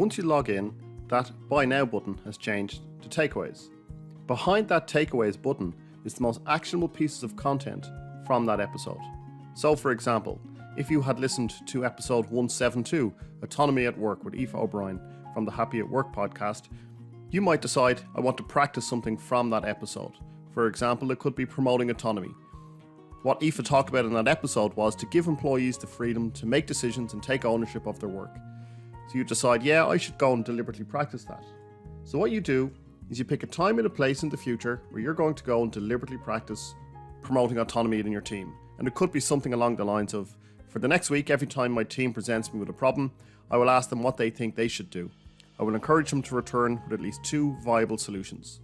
once you log in, that Buy Now button has changed to Takeaways. Behind that Takeaways button is the most actionable pieces of content from that episode. So for example, if you had listened to episode 172, Autonomy at Work with Aoife O'Brien from the Happy at Work podcast, you might decide, I want to practice something from that episode. For example, it could be promoting autonomy. What Aoife talked about in that episode was to give employees the freedom to make decisions and take ownership of their work. So you decide, yeah, I should go and deliberately practice that. So what you do is you pick a time and a place in the future where you're going to go and deliberately practice promoting autonomy in your team. And it could be something along the lines of, for the next week, every time my team presents me with a problem, I will ask them what they think they should do. I will encourage them to return with at least 2 viable solutions.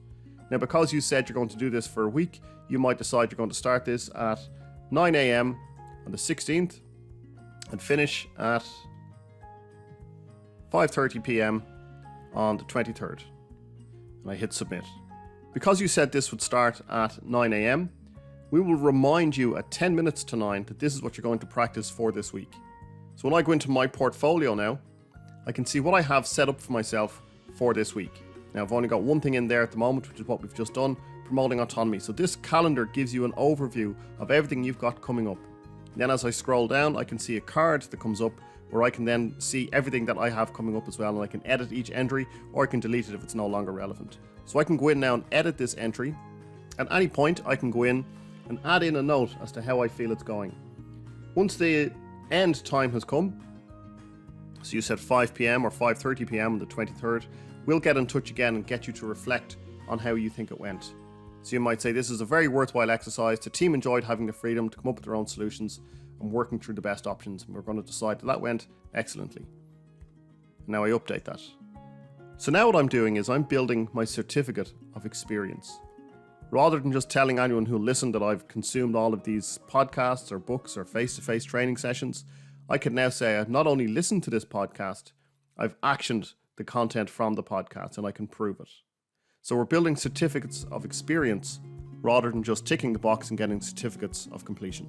Now, because you said you're going to do this for a week, you might decide you're going to start this at 9 a.m. on the 16th and finish at 5:30 p.m. on the 23rd. And I hit submit. Because you said this would start at 9 a.m., we will remind you at 10 minutes to 9 that this is what you're going to practice for this week. So when I go into my portfolio now, I can see what I have set up for myself for this week. Now I've only got one thing in there at the moment, which is what we've just done, promoting autonomy. So this calendar gives you an overview of everything you've got coming up. And then as I scroll down, I can see a card that comes up where I can then see everything that I have coming up as well, and I can edit each entry, or I can delete it if it's no longer relevant. So I can go in now and edit this entry. At any point, I can go in and add in a note as to how I feel it's going. Once the end time has come, so you said 5 p.m. or 5:30 p.m. on the 23rd, we'll get in touch again and get you to reflect on how you think it went. So you might say, this is a very worthwhile exercise. The team enjoyed having the freedom to come up with their own solutions and working through the best options. And we're going to decide that went excellently. Now I update that. So now what I'm doing is I'm building my certificate of experience. Rather than just telling anyone who'll listen that I've consumed all of these podcasts or books or face-to-face training sessions, I can now say I've not only listened to this podcast, I've actioned the content from the podcast, and I can prove it. So we're building certificates of experience rather than just ticking the box and getting certificates of completion.